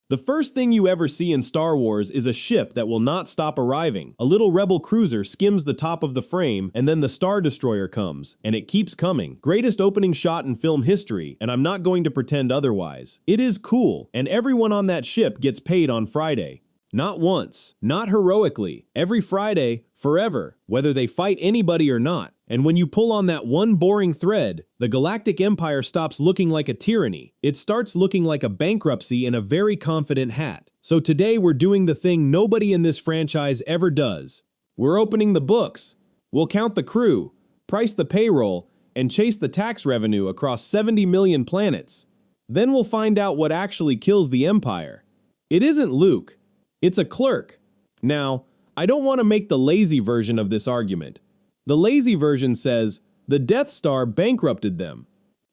The first thing you ever see in Star Wars is a ship that will not stop arriving. A little rebel cruiser skims the top of the frame, and then the Star Destroyer comes, and it keeps coming. Greatest opening shot in film history, and I'm not going to pretend otherwise. It is cool, and everyone on that ship gets paid on Friday. Not once, not heroically, every Friday, forever, whether they fight anybody or not. And when you pull on that one boring thread, the Galactic Empire stops looking like a tyranny. It starts looking like a bankruptcy in a very confident hat. So today we're doing the thing nobody in this franchise ever does. We're opening the books. We'll count the crew, price the payroll, and chase the tax revenue across 70 million planets. Then we'll find out what actually kills the Empire. It isn't Luke. It's a clerk. Now, I don't want to make the lazy version of this argument. The lazy version says, the Death Star bankrupted them.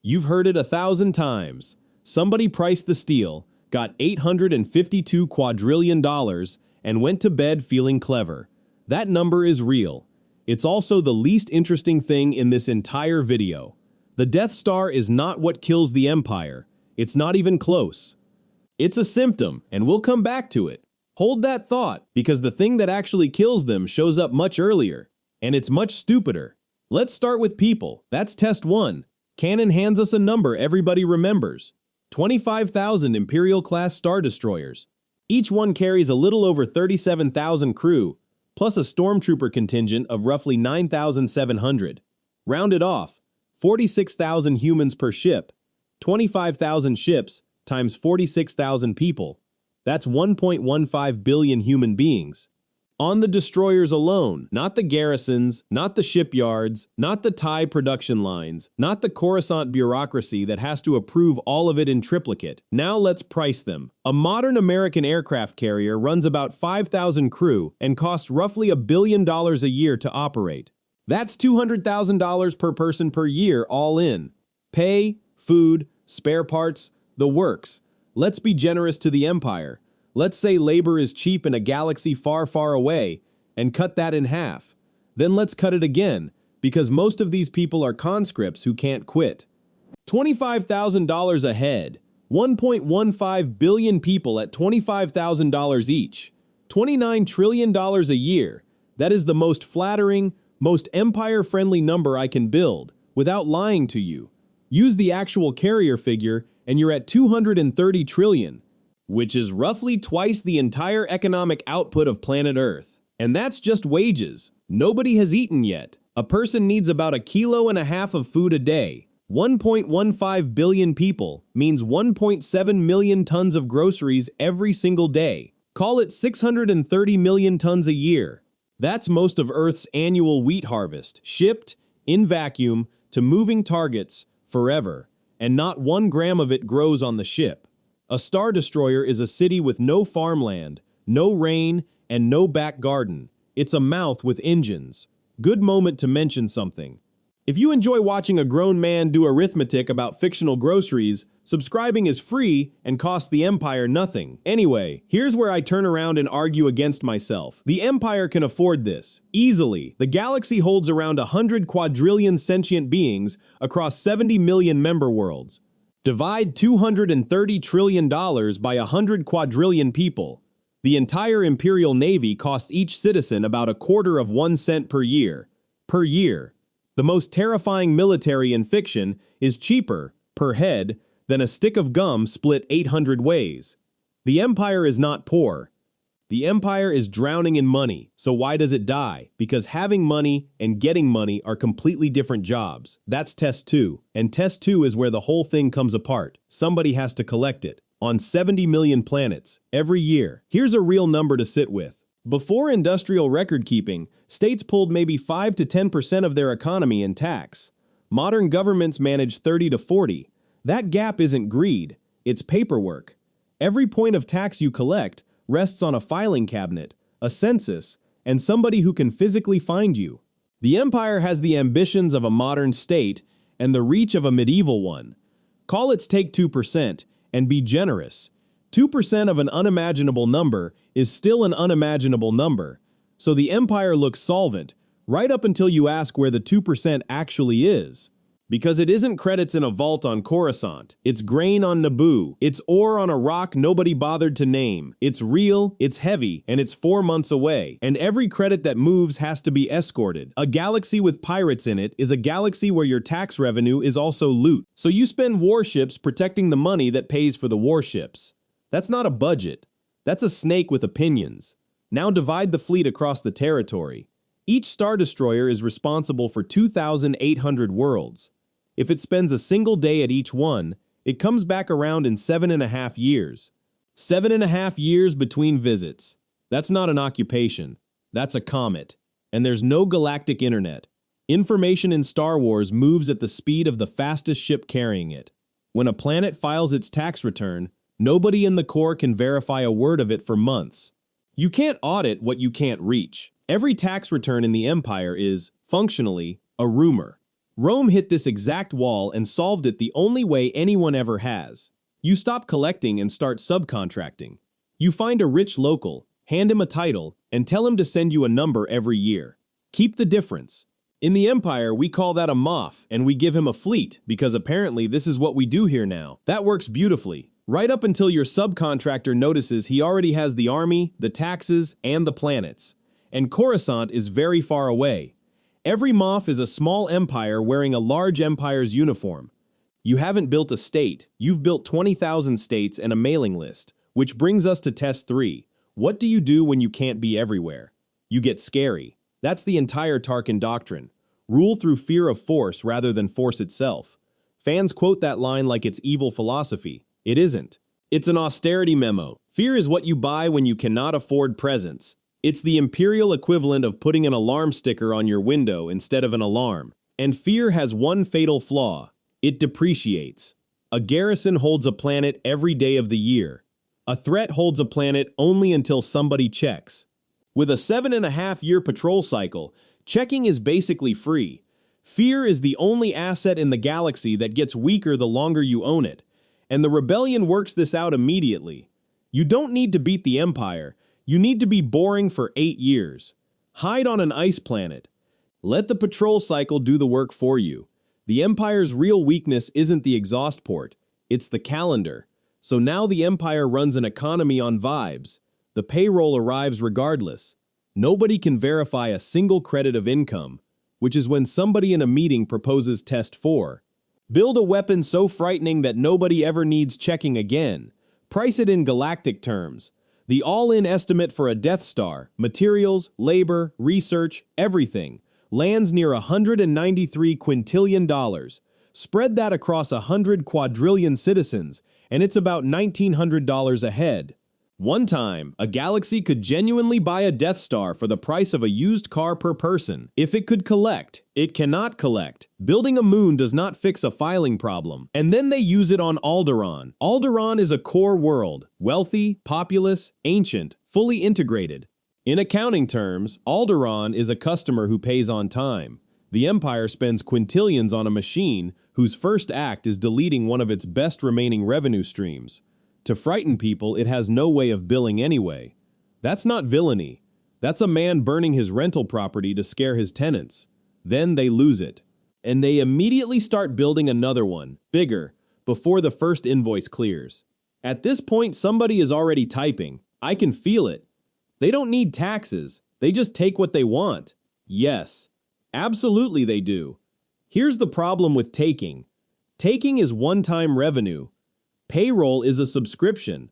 You've heard it 1,000 times. Somebody priced the steel, got $852 quadrillion, and went to bed feeling clever. That number is real. It's also the least interesting thing in this entire video. The Death Star is not what kills the Empire. It's not even close. It's a symptom, and we'll come back to it. Hold that thought, because the thing that actually kills them shows up much earlier, and it's much stupider. Let's start with people. That's test 1. Canon hands us a number everybody remembers. 25,000 Imperial-class Star Destroyers. Each one carries a little over 37,000 crew, plus a stormtrooper contingent of roughly 9,700. Rounded off, 46,000 humans per ship. 25,000 ships times 46,000 people. That's 1.15 billion human beings. On the destroyers alone, not the garrisons, not the shipyards, not the TIE production lines, not the Coruscant bureaucracy that has to approve all of it in triplicate. Now let's price them. A modern American aircraft carrier runs about 5,000 crew and costs roughly $1 billion a year to operate. That's $200,000 per person per year all in. Pay, food, spare parts, the works. Let's be generous to the Empire. Let's say labor is cheap in a galaxy far, far away, and cut that in half. Then let's cut it again, because most of these people are conscripts who can't quit. $25,000 a head. 1.15 billion people at $25,000 each. $29 trillion a year. That is the most flattering, most Empire-friendly number I can build, without lying to you. Use the actual carrier figure, and you're at 230 trillion, which is roughly twice the entire economic output of planet Earth. And that's just wages. Nobody has eaten yet. A person needs about 1.5 kilos of food a day. 1.15 billion people means 1.7 million tons of groceries every single day. Call it 630 million tons a year. That's most of Earth's annual wheat harvest, shipped, in vacuum, to moving targets, forever. And not 1 gram of it grows on the ship. A Star Destroyer is a city with no farmland, no rain, and no back garden. It's a mouth with engines. Good moment to mention something. If you enjoy watching a grown man do arithmetic about fictional groceries, subscribing is free and costs the Empire nothing. Anyway, here's where I turn around and argue against myself. The Empire can afford this. Easily. The galaxy holds around 100 quadrillion sentient beings across 70 million member worlds. Divide $230 trillion by 100 quadrillion people. The entire Imperial Navy costs each citizen about 1/4 cent per year. Per year. The most terrifying military in fiction is cheaper, per head, than a stick of gum split 800 ways. The Empire is not poor. The Empire is drowning in money, so why does it die? Because having money and getting money are completely different jobs. That's test 2, and test 2 is where the whole thing comes apart. Somebody has to collect it. On 70 million planets, every year. Here's a real number to sit with. Before industrial record-keeping, states pulled maybe 5 to 10% of their economy in tax. Modern governments manage 30 to 40. That gap isn't greed, it's paperwork. Every point of tax you collect rests on a filing cabinet, a census, and somebody who can physically find you. The Empire has the ambitions of a modern state and the reach of a medieval one. Call its take 2% and be generous. 2% of an unimaginable number is still an unimaginable number, so the Empire looks solvent, right up until you ask where the 2% actually is. Because it isn't credits in a vault on Coruscant. It's grain on Naboo. It's ore on a rock nobody bothered to name. It's real, it's heavy, and it's 4 months away. And every credit that moves has to be escorted. A galaxy with pirates in it is a galaxy where your tax revenue is also loot. So you spend warships protecting the money that pays for the warships. That's not a budget. That's a snake with opinions. Now divide the fleet across the territory. Each Star Destroyer is responsible for 2,800 worlds. If it spends a single day at each one, it comes back around in 7.5 years. 7.5 years between visits. That's not an occupation. That's a comet. And there's no galactic internet. Information in Star Wars moves at the speed of the fastest ship carrying it. When a planet files its tax return, nobody in the Corps can verify a word of it for months. You can't audit what you can't reach. Every tax return in the Empire is, functionally, a rumor. Rome hit this exact wall and solved it the only way anyone ever has. You stop collecting and start subcontracting. You find a rich local, hand him a title, and tell him to send you a number every year. Keep the difference. In the Empire, we call that a moff, and we give him a fleet, because apparently this is what we do here now. That works beautifully. Right up until your subcontractor notices he already has the army, the taxes, and the planets. And Coruscant is very far away. Every moff is a small empire wearing a large empire's uniform. You haven't built a state, you've built 20,000 states and a mailing list. Which brings us to test 3. What do you do when you can't be everywhere? You get scary. That's the entire Tarkin doctrine. Rule through fear of force rather than force itself. Fans quote that line like it's evil philosophy. It isn't. It's an austerity memo. Fear is what you buy when you cannot afford presents. It's the Imperial equivalent of putting an alarm sticker on your window instead of an alarm. And fear has one fatal flaw. It depreciates. A garrison holds a planet every day of the year. A threat holds a planet only until somebody checks. With a 7.5-year patrol cycle, checking is basically free. Fear is the only asset in the galaxy that gets weaker the longer you own it. And the rebellion works this out immediately. You don't need to beat the Empire. You need to be boring for 8 years. Hide on an ice planet. Let the patrol cycle do the work for you. The Empire's real weakness isn't the exhaust port, it's the calendar. So now the Empire runs an economy on vibes. The payroll arrives regardless. Nobody can verify a single credit of income, which is when somebody in a meeting proposes test 4. Build a weapon so frightening that nobody ever needs checking again. Price it in galactic terms. The all-in estimate for a Death Star, materials, labor, research, everything, lands near $193 quintillion. Spread that across 100 quadrillion citizens, and it's about $1,900 a head. One time, a galaxy could genuinely buy a Death Star for the price of a used car per person. If it could collect, it cannot collect. Building a moon does not fix a filing problem. And then they use it on Alderaan. Alderaan is a core world, wealthy, populous, ancient, fully integrated. In accounting terms, Alderaan is a customer who pays on time. The Empire spends quintillions on a machine whose first act is deleting one of its best remaining revenue streams. To frighten people, it has no way of billing anyway. That's not villainy. That's a man burning his rental property to scare his tenants. Then they lose it. And they immediately start building another one, bigger, before the first invoice clears. At this point, somebody is already typing. I can feel it. They don't need taxes. They just take what they want. Yes, absolutely they do. Here's the problem with taking. Taking is one-time revenue. Payroll is a subscription.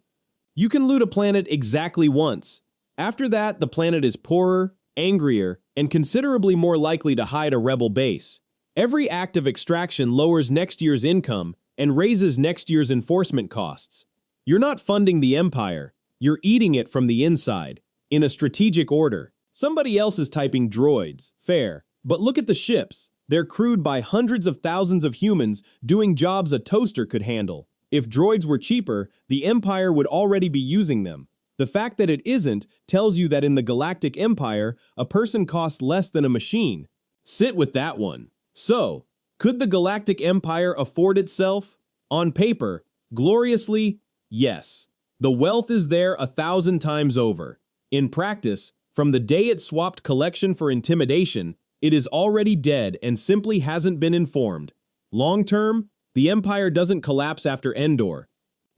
You can loot a planet exactly once. After that, the planet is poorer, angrier, and considerably more likely to hide a rebel base. Every act of extraction lowers next year's income and raises next year's enforcement costs. You're not funding the Empire. You're eating it from the inside, in a strategic order. Somebody else is typing droids, fair. But look at the ships. They're crewed by hundreds of thousands of humans doing jobs a toaster could handle. If droids were cheaper, the Empire would already be using them. The fact that it isn't tells you that in the Galactic Empire, a person costs less than a machine. Sit with that one. So, could the Galactic Empire afford itself? On paper, gloriously, yes. The wealth is there 1,000 times over. In practice, from the day it swapped collection for intimidation, it is already dead and simply hasn't been informed. Long term, the Empire doesn't collapse after Endor.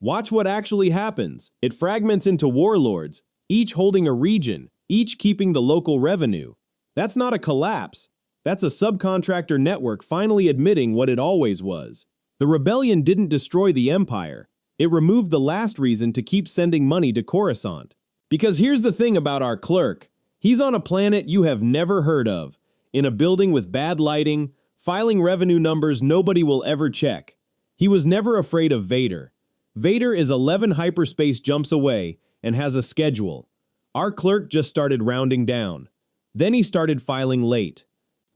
Watch what actually happens. It fragments into warlords, each holding a region, each keeping the local revenue. That's not a collapse. That's a subcontractor network finally admitting what it always was. The rebellion didn't destroy the Empire. It removed the last reason to keep sending money to Coruscant. Because here's the thing about our clerk. He's on a planet you have never heard of, in a building with bad lighting, filing revenue numbers nobody will ever check. He was never afraid of Vader. Vader is 11 hyperspace jumps away and has a schedule. Our clerk just started rounding down. Then he started filing late.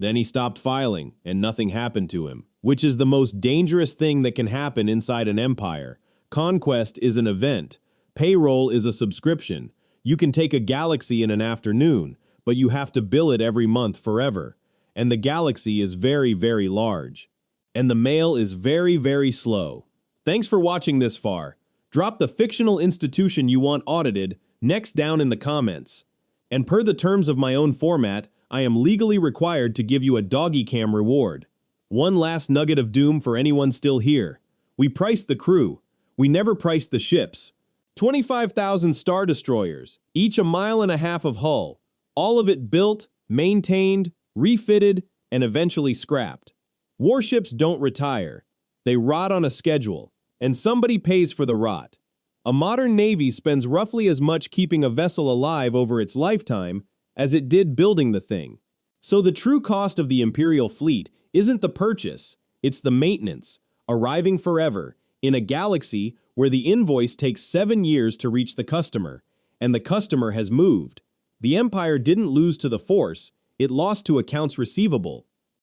Then he stopped filing and nothing happened to him, which is the most dangerous thing that can happen inside an empire. Conquest is an event. Payroll is a subscription. You can take a galaxy in an afternoon, but you have to bill it every month forever. And the galaxy is very, very large. And the mail is very, very slow. Thanks for watching this far. Drop the fictional institution you want audited next down in the comments. And per the terms of my own format, I am legally required to give you a doggy cam reward. One last nugget of doom for anyone still here. We priced the crew. We never priced the ships. 25,000 Star Destroyers, each 1.5 miles of hull. All of it built, maintained, refitted, and eventually scrapped. Warships don't retire. They rot on a schedule, and somebody pays for the rot. A modern navy spends roughly as much keeping a vessel alive over its lifetime as it did building the thing. So the true cost of the Imperial fleet isn't the purchase, it's the maintenance, arriving forever, in a galaxy where the invoice takes 7 years to reach the customer, and the customer has moved. The Empire didn't lose to the Force, it lost to accounts receivable.